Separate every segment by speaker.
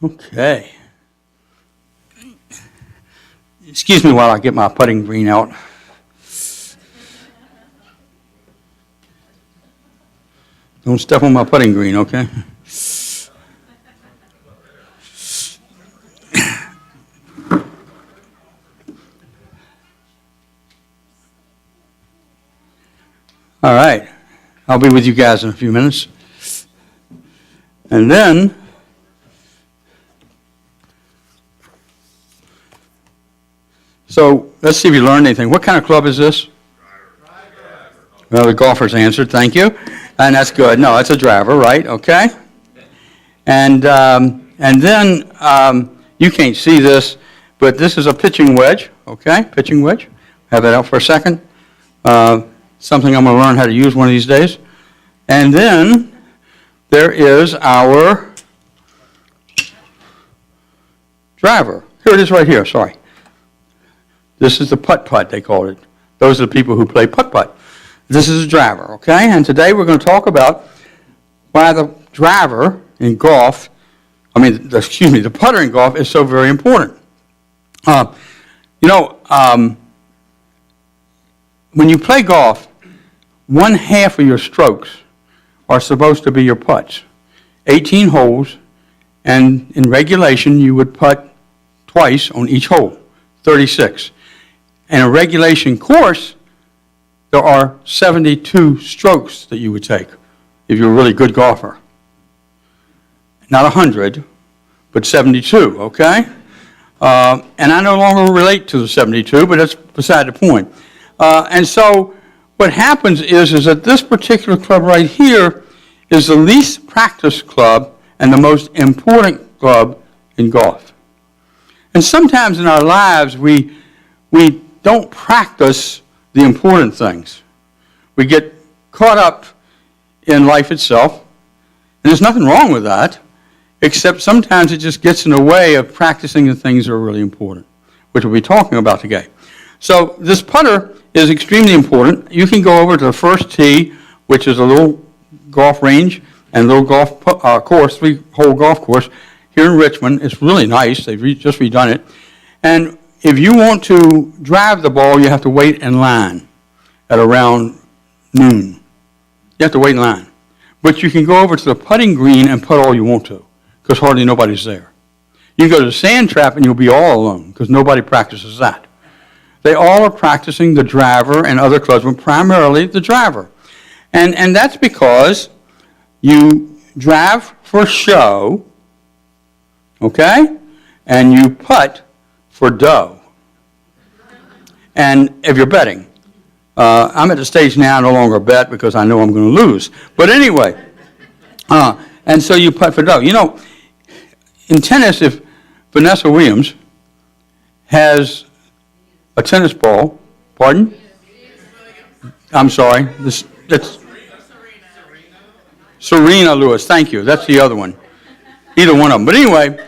Speaker 1: Okay. Excuse me while I get my putting green out. Don't step on my putting green, okay? All right. I'll be with you guys in a few minutes. And then, so let's see if you learned anything. What kind of club is this? Well, the golfers answered, thank you. And that's good. No, it's a driver, right? Okay. And then you can't see this, but this is a pitching wedge, okay? Pitching wedge. Have that out for a second. Something I'm going to learn how to use one of these days. And then there is our driver. Here it is right here, sorry. This is the putt-putt, they called it. Those are the people who play putt-putt. This is a driver, okay? And today we're going to talk about why the driver in golf, the putter in golf is so very important. When you play golf, 1/2 of your strokes are supposed to be your putts. 18 holes, and in regulation you would putt twice on each hole, 36. In a regulation course, there are 72 strokes that you would take if you're a really good golfer. Not 100, but 72, okay? And I no longer relate to the 72, but that's beside the point. And so what happens is that this particular club right here is the least practiced club and the most important club in golf. And sometimes in our lives, we don't practice the important things. We get caught up in life itself, and there's nothing wrong with that, except sometimes it just gets in the way of practicing the things that are really important, which we'll be talking about today. So this putter is extremely important. You can go over to the first tee, which is a little golf range and a little golf course, 3-hole golf course here in Richmond. It's really nice. They've just redone it. And if you want to drive the ball, you have to wait in line at around noon. You have to wait in line. But you can go over to the putting green and putt all you want to, because hardly nobody's there. You can go to the sand trap and you'll be all alone, because nobody practices that. They all are practicing the driver and other clubs, but primarily the driver. And that's because you drive for show, okay? And you putt for dough. And if you're betting, I'm at the stage now I no longer bet because I know I'm going to lose. But anyway, and so you putt for dough. You know, in tennis, if Vanessa Williams has a tennis ball, pardon? I'm sorry. That's Serena Lewis. Thank you. That's the other one. Either one of them. But anyway,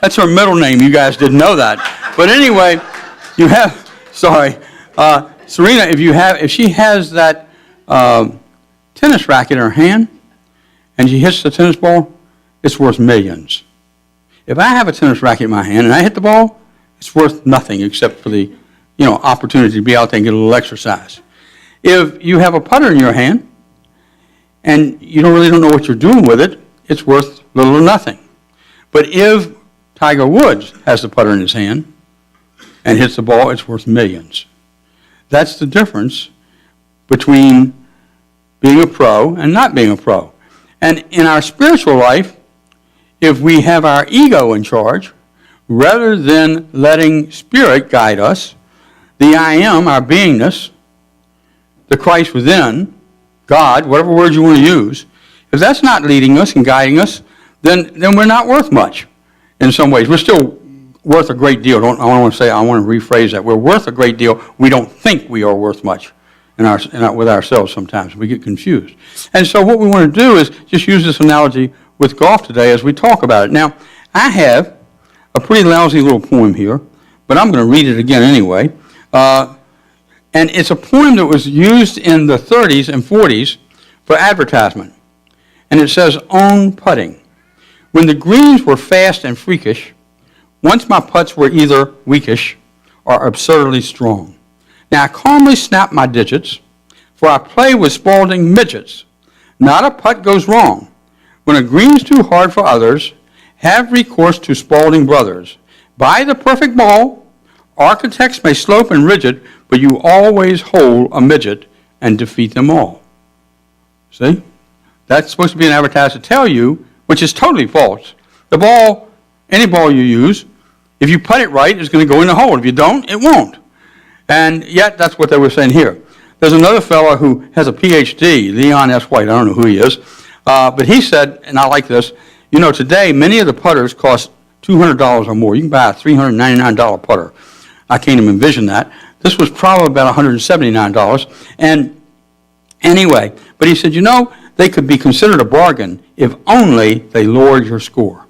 Speaker 1: that's her middle name. You guys didn't know that. But anyway, you have, Serena, if she has that tennis racket in her hand and she hits the tennis ball, it's worth millions. If I have a tennis racket in my hand and I hit the ball, it's worth nothing except for the, opportunity to be out there and get a little exercise. If you have a putter in your hand and you don't know what you're doing with it, it's worth little or nothing. But if Tiger Woods has the putter in his hand and hits the ball, it's worth millions. That's the difference between being a pro and not being a pro. And in our spiritual life, if we have our ego in charge, rather than letting Spirit guide us, the I am, our beingness, the Christ within, God, whatever word you want to use, if that's not leading us and guiding us, then we're not worth much in some ways. We're still worth a great deal. I want to rephrase that. We're worth a great deal. We don't think we are worth much with ourselves sometimes. We get confused. And so what we want to do is just use this analogy with golf today as we talk about it. Now, I have a pretty lousy little poem here, but I'm going to read it again anyway. And it's a poem that was used in the 30s and 40s for advertisement. And it says, "Own putting." When the greens were fast and freakish, once my putts were either weakish or absurdly strong. Now I calmly snap my digits, for I play with Spalding midgets. Not a putt goes wrong. When a green's too hard for others, have recourse to Spalding brothers. Buy the perfect ball. Architects may slope and ridge it, but you always hold a midget and defeat them all. See? That's supposed to be an advertisement to tell you, which is totally false. The ball, any ball you use, if you putt it right, it's going to go in the hole. If you don't, it won't. And yet, that's what they were saying here. There's another fellow who has a PhD, Leon S. White. I don't know who he is. But he said, and I like this, you know, today, many of the putters cost $200 or more. You can buy a $399 putter. I can't even envision that. This was probably about $179. And anyway, but he said, you know, they could be considered a bargain if only they lowered your score.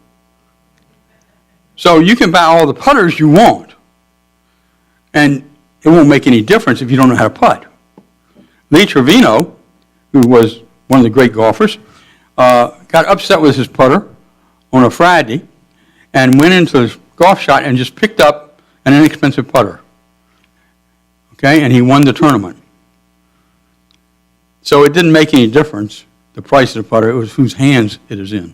Speaker 1: So you can buy all the putters you want, and it won't make any difference if you don't know how to putt. Lee Trevino, who was one of the great golfers, got upset with his putter on a Friday and went into his golf shot and just picked up an inexpensive putter. Okay, and he won the tournament. So it didn't make any difference, the price of the putter, it was whose hands it is in.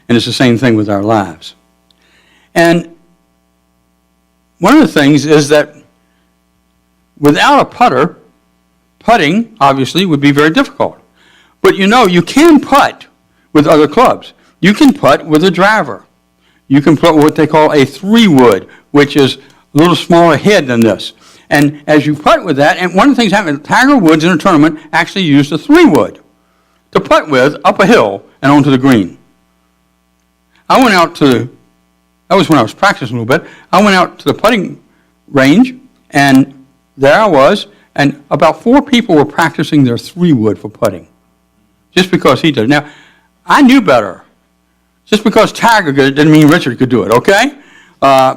Speaker 1: And it's the same thing with our lives. And one of the things is that without a putter, putting, obviously, would be very difficult. But you know, you can putt with other clubs. You can putt with a driver. You can put what they call a 3-wood, which is a little smaller head than this. And as you putt with that, and one of the things happened, Tiger Woods in a tournament actually used a 3-wood to putt with up a hill and onto the green. I went out to, that was when I was practicing a little bit, I went out to the putting range, and there I was, and about 4 people were practicing their 3-wood for putting, just because he did. Now, I knew better. Just because Tiger did it didn't mean Richard could do it, okay?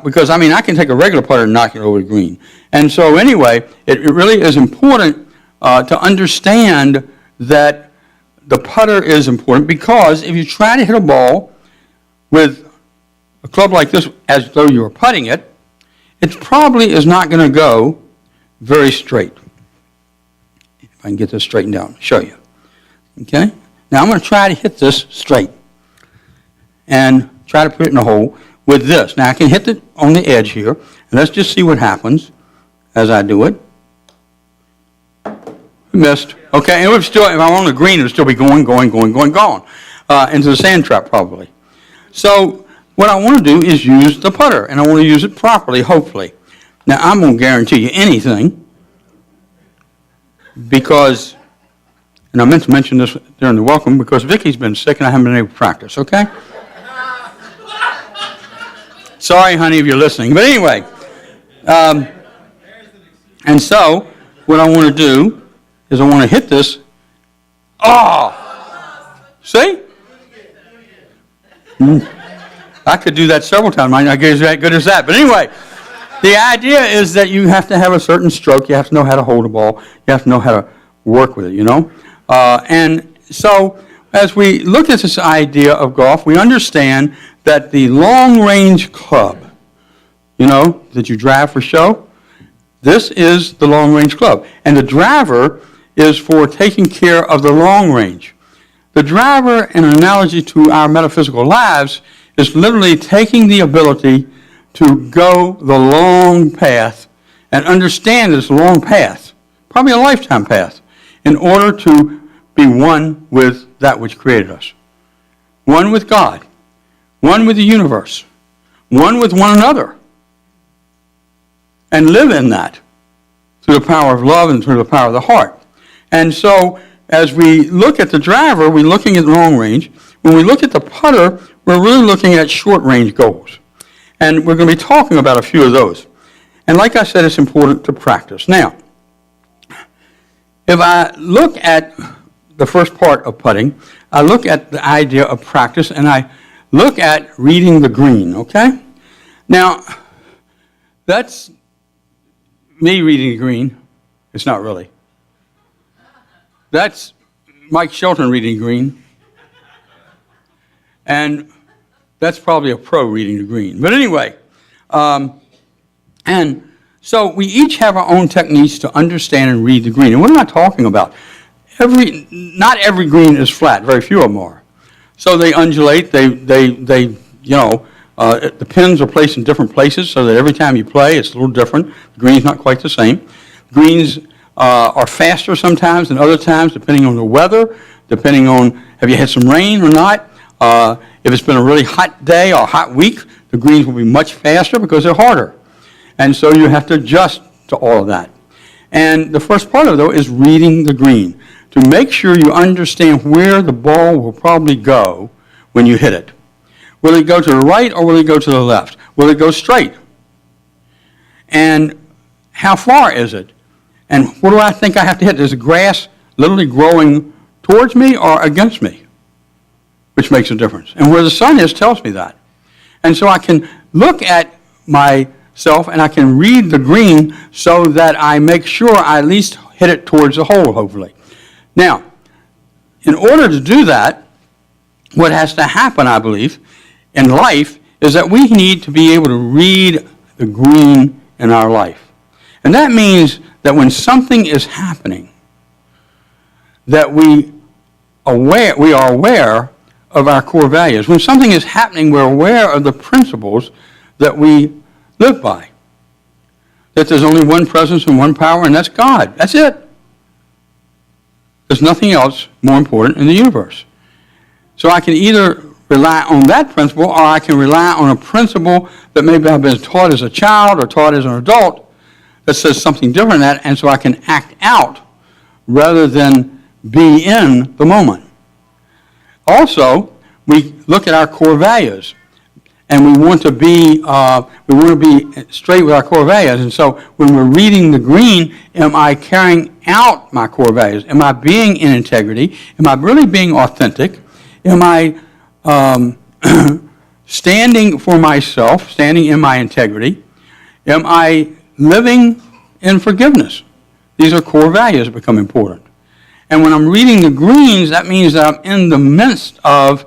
Speaker 1: Because, I mean, I can take a regular putter and knock it over the green. And so anyway, it really is important to understand that the putter is important, because if you try to hit a ball with a club like this as though you were putting it, it probably is not going to go very straight. If I can get this straightened out, I'll show you. Okay? Now I'm going to try to hit this straight and try to put it in the hole with this. Now I can hit it on the edge here, and let's just see what happens as I do it. Missed. Okay, and it would still, if I'm on the green, it would still be going into the sand trap probably. So what I want to do is use the putter, and I want to use it properly, hopefully. Now I'm going to guarantee you anything, because, and I meant to mention this during the welcome, because Vicky's been sick and I haven't been able to practice, okay? Sorry, honey, if you're listening. But anyway, and so what I want to do is I want to hit this. Oh! See? I could do that several times. I'm not as good as that. But anyway, the idea is that you have to have a certain stroke. You have to know how to hold a ball. You have to know how to work with it, you know? And so as we look at this idea of golf, we understand that the long-range club, you know, that you drive for show, this is the long-range club. And the driver is for taking care of the long range. The driver, in an analogy to our metaphysical lives, is literally taking the ability to go the long path and understand this long path, probably a lifetime path, in order to be one with that which created us. One with God. One with the universe. One with one another. And live in that through the power of love and through the power of the heart. And so, as we look at the driver, we're looking at long range. When we look at the putter, we're really looking at short range goals. And we're going to be talking about a few of those. And like I said, it's important to practice. Now, if I look at the first part of putting, I look at the idea of practice, and I look at reading the green, okay? Now, that's me reading the green. It's not really. That's Mike Shelton reading green. And That's probably a pro reading the green. But anyway, and so we each have our own techniques to understand and read the green. And what am I talking about? Not every green is flat. Very few of them are. So they undulate. The pins are placed in different places so that every time you play, it's a little different. The green's not quite the same. Greens are faster sometimes than other times, depending on the weather, depending on have you had some rain or not. If it's been a really hot day or a hot week, the greens will be much faster because they're harder. And so you have to adjust to all of that. And the first part of it, though, is reading the green to make sure you understand where the ball will probably go when you hit it. Will it go to the right or will it go to the left? Will it go straight? And how far is it? And what do I think I have to hit? Is the grass literally growing towards me or against me? Which makes a difference. And where the sun is tells me that. And so I can look at myself and I can read the green so that I make sure I at least hit it towards the hole, hopefully. Now, in order to do that, what has to happen, I believe, in life is that we need to be able to read the green in our life. And that means that when something is happening, that we are aware of our core values. When something is happening, we're aware of the principles that we live by. That there's only one presence and one power, and that's God. That's it. There's nothing else more important in the universe. So I can either rely on that principle or I can rely on a principle that maybe I've been taught as a child or taught as an adult that says something different than that, and so I can act out rather than be in the moment. Also, we look at our core values, and we want to be straight with our core values. And so, when we're reading the green, am I carrying out my core values? Am I being in integrity? Am I really being authentic? Am I standing for myself, standing in my integrity? Am I living in forgiveness? These are core values that become important. And when I'm reading the greens, that means that I'm in the midst of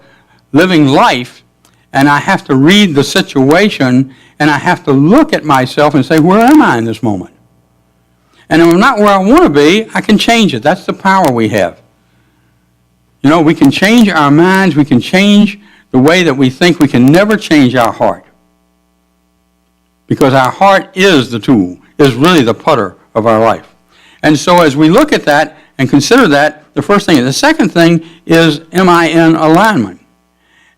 Speaker 1: living life, and I have to read the situation, and I have to look at myself and say, where am I in this moment? And if I'm not where I want to be, I can change it. That's the power we have. You know, we can change our minds. We can change the way that we think. We can never change our heart. Because our heart is the tool, is really the putter of our life. And so as we look at that and consider that, the first thing. The second thing is, am I in alignment?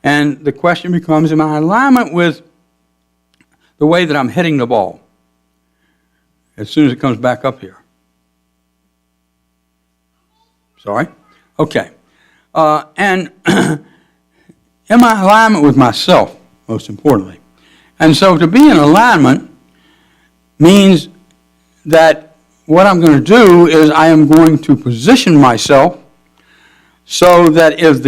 Speaker 1: And the question becomes, am I in alignment with the way that I'm hitting the ball as soon as it comes back up here? Sorry? Okay. And am I in alignment with myself, most importantly? And so to be in alignment means that what I'm going to do is I am going to position myself so that if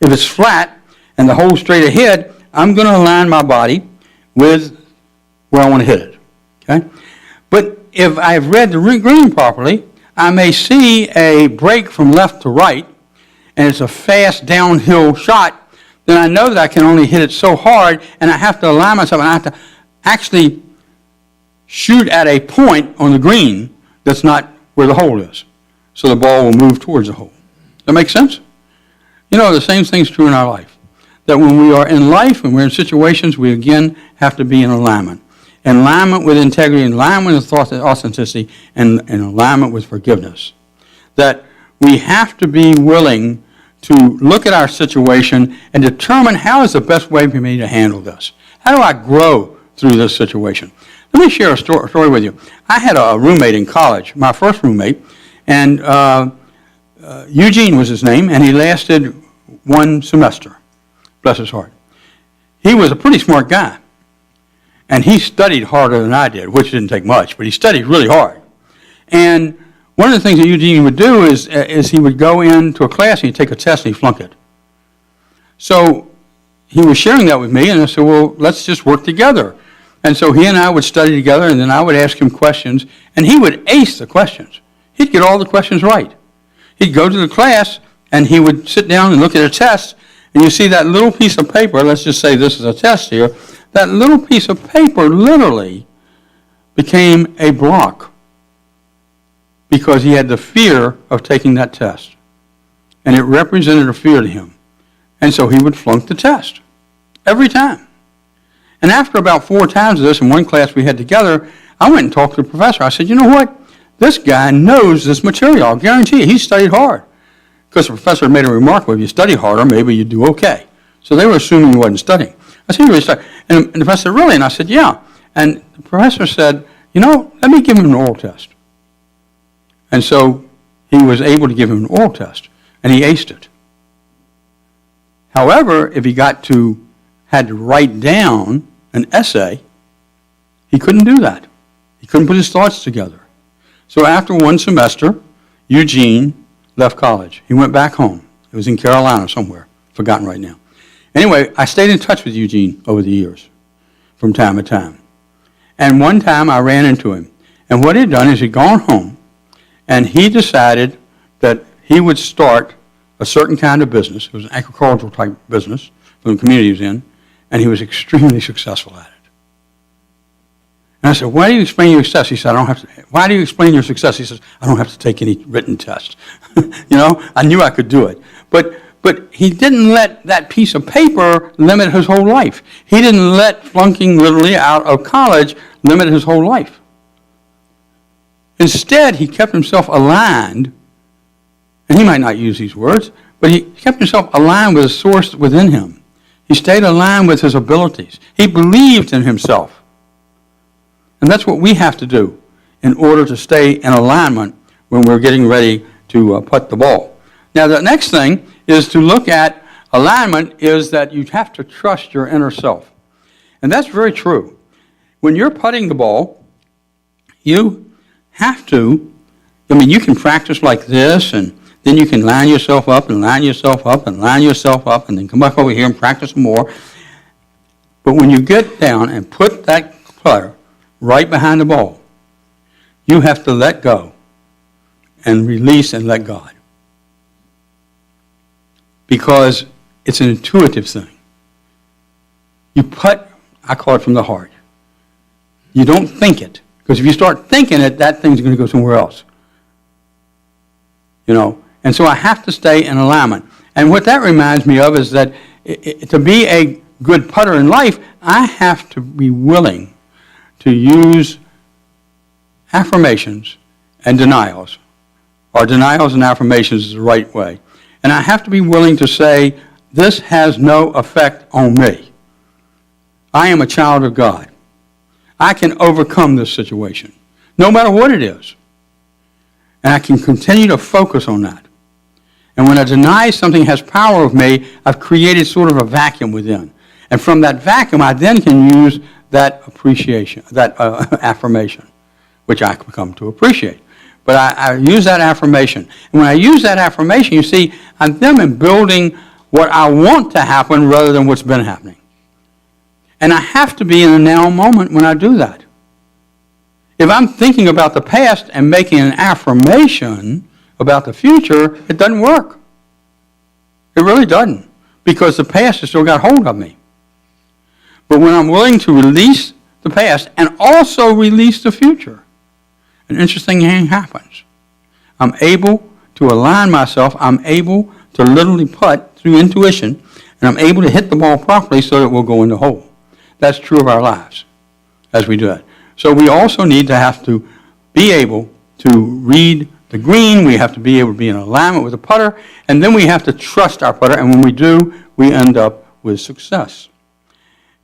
Speaker 1: it's flat and the hole's straight ahead, I'm going to align my body with where I want to hit it. Okay? But if I've read the green properly, I may see a break from left to right, and it's a fast downhill shot, then I know that I can only hit it so hard, and I have to align myself, and I have to actually shoot at a point on the green that's not where the hole is. So the ball will move towards the hole. Does that make sense? You know, the same thing's true in our life. That when we are in life, when we're in situations, we again have to be in alignment. In alignment with integrity, in alignment with authenticity, and in alignment with forgiveness. That we have to be willing to look at our situation and determine how is the best way for me to handle this. How do I grow through this situation? Let me share a story with you. I had a roommate in college, my first roommate, and Eugene was his name, and he lasted one semester. Bless his heart. He was a pretty smart guy, and he studied harder than I did, which didn't take much, but he studied really hard. And one of the things that Eugene would do is he would go into a class and he'd take a test and he'd flunk it. So he was sharing that with me, and I said, well, let's just work together. And so he and I would study together, and then I would ask him questions, and he would ace the questions. He'd get all the questions right. He'd go to the class, and he would sit down and look at a test, And you see that little piece of paper, let's just say this is a test here, that little piece of paper literally became a block because he had the fear of taking that test. And it represented a fear to him. And so he would flunk the test every time. And after about 4 times of this, in one class we had together, I went and talked to the professor. I said, you know what? This guy knows this material. I'll guarantee you, he studied hard. Because the professor made a remark, well, if you study harder, maybe you do okay. So they were assuming he wasn't studying. I said, you really study? And the professor said, really? And I said, yeah. And the professor said, you know, let me give him an oral test. And so he was able to give him an oral test, and he aced it. However, if he had to write down an essay, he couldn't do that. He couldn't put his thoughts together. So after 1 semester, Eugene left college. He went back home. It was in Carolina somewhere, forgotten right now. Anyway, I stayed in touch with Eugene over the years, from time to time. And one time I ran into him. And what he'd done is he'd gone home, and he decided that he would start a certain kind of business. It was an agricultural type business from the community he was in, and he was extremely successful at it. And I said, why do you explain your success? He said, I don't have to. Why do you explain your success? He says, I don't have to take any written test. You know, I knew I could do it. But he didn't let that piece of paper limit his whole life. He didn't let flunking literally out of college limit his whole life. Instead, he kept himself aligned, and he might not use these words, but he kept himself aligned with the source within him. He stayed aligned with his abilities. He believed in himself. And that's what we have to do in order to stay in alignment when we're getting ready to putt the ball. Now, the next thing is to look at alignment is that you have to trust your inner self. And that's very true. When you're putting the ball, you have to, you can practice like this, and then you can line yourself up and line yourself up and line yourself up, and then come back over here and practice some more. But when you get down and put that putter right behind the ball, you have to let go and release and let God. Because it's an intuitive thing. You putt, I call it from the heart. You don't think it. Because if you start thinking it, that thing's going to go somewhere else. You know, and so I have to stay in alignment. And what that reminds me of is that to be a good putter in life, I have to be willing to use affirmations and denials, or denials and affirmations is the right way. And I have to be willing to say, this has no effect on me. I am a child of God. I can overcome this situation, no matter what it is. And I can continue to focus on that. And when I deny something has power of me, I've created sort of a vacuum within. And from that vacuum, I then can use that appreciation, that affirmation, which I come to appreciate. But I use that affirmation. And when I use that affirmation, you see, I'm then building what I want to happen rather than what's been happening. And I have to be in the now moment when I do that. If I'm thinking about the past and making an affirmation about the future, it doesn't work. It really doesn't, because the past has still got hold of me. But when I'm willing to release the past and also release the future, an interesting thing happens. I'm able to align myself. I'm able to literally putt through intuition, and I'm able to hit the ball properly so that it will go in the hole. That's true of our lives as we do it. So we also need to have to be able to read the green. We have to be able to be in alignment with the putter, and then we have to trust our putter, and when we do, we end up with success.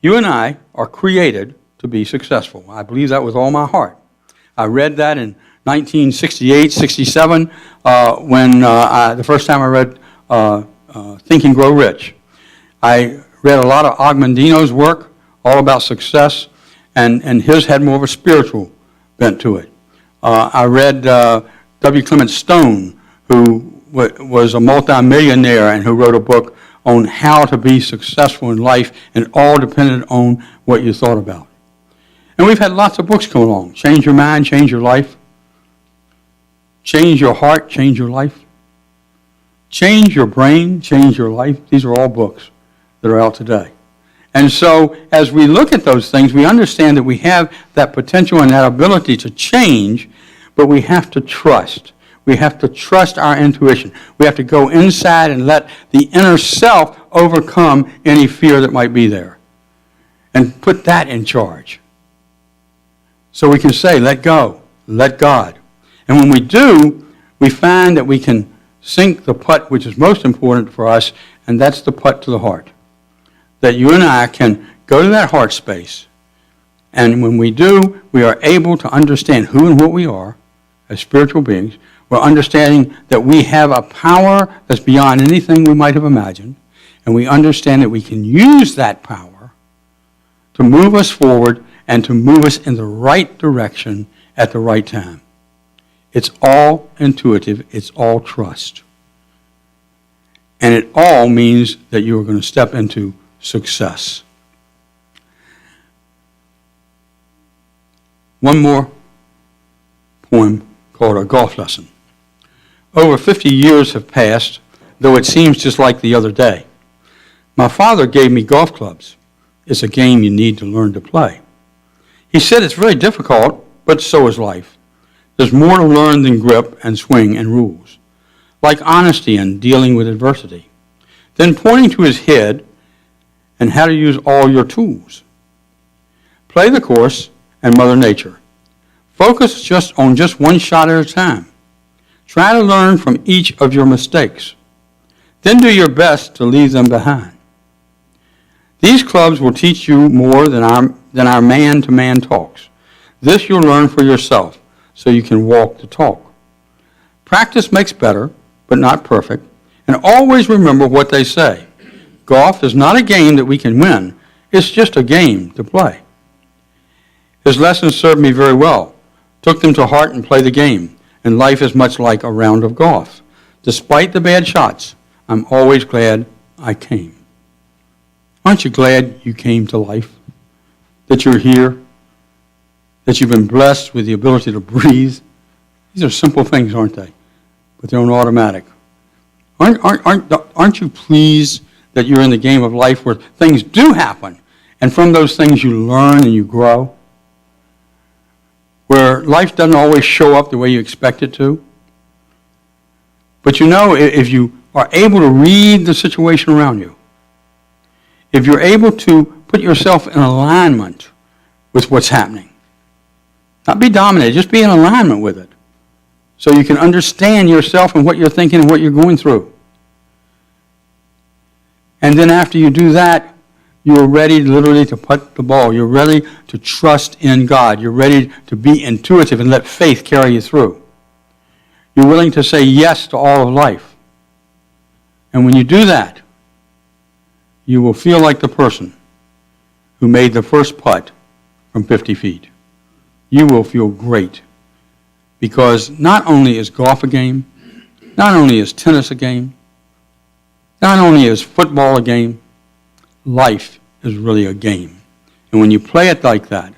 Speaker 1: You and I are created to be successful. I believe that with all my heart. I read that in 1968, 67, when the first time I read Think and Grow Rich. I read a lot of Ogmandino's work, all about success, and his had more of a spiritual bent to it. I read W. Clement Stone, who was a multimillionaire and who wrote a book on how to be successful in life, and all depended on what you thought about. And we've had lots of books come along. Change Your Mind, Change Your Life. Change Your Heart, Change Your Life. Change Your Brain, Change Your Life. These are all books that are out today. And so as we look at those things, we understand that we have that potential and that ability to change, but we have to trust. We have to trust our intuition. We have to go inside and let the inner self overcome any fear that might be there and put that in charge. So we can say, let go, let God. And when we do, we find that we can sink the putt, which is most important for us, and that's the putt to the heart. That you and I can go to that heart space, and when we do, we are able to understand who and what we are as spiritual beings. We're understanding that we have a power that's beyond anything we might have imagined, and we understand that we can use that power to move us forward and to move us in the right direction at the right time. It's all intuitive. It's all trust. And it all means that you are going to step into success. One more poem called A Golf Lesson. Over 50 years have passed, though it seems just like the other day. My father gave me golf clubs. It's a game you need to learn to play. He said it's very difficult, but so is life. There's more to learn than grip and swing and rules, like honesty and dealing with adversity. Then pointing to his head and how to use all your tools. Play the course and Mother Nature. Focus just on one shot at a time. Try to learn from each of your mistakes. Then do your best to leave them behind. These clubs will teach you more than our man-to-man talks. This you'll learn for yourself, so you can walk the talk. Practice makes better, but not perfect, and always remember what they say. Golf is not a game that we can win. It's just a game to play. His lessons served me very well. Took them to heart and played the game, and life is much like a round of golf. Despite the bad shots, I'm always glad I came. Aren't you glad you came to life? That you're here? That you've been blessed with the ability to breathe? These are simple things, aren't they? But they're on automatic. Aren't you pleased that you're in the game of life where things do happen, and from those things you learn and you grow? Where life doesn't always show up the way you expect it to? But you know, if you are able to read the situation around you, if you're able to put yourself in alignment with what's happening, not be dominated, just be in alignment with it, so you can understand yourself and what you're thinking and what you're going through. And then after you do that, you're ready literally to putt the ball. You're ready to trust in God. You're ready to be intuitive and let faith carry you through. You're willing to say yes to all of life. And when you do that, you will feel like the person who made the first putt from 50 feet. You will feel great, because not only is golf a game, not only is tennis a game, not only is football a game, life is really a game. And when you play it like that,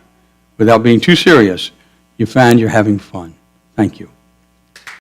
Speaker 1: without being too serious, you find you're having fun. Thank you.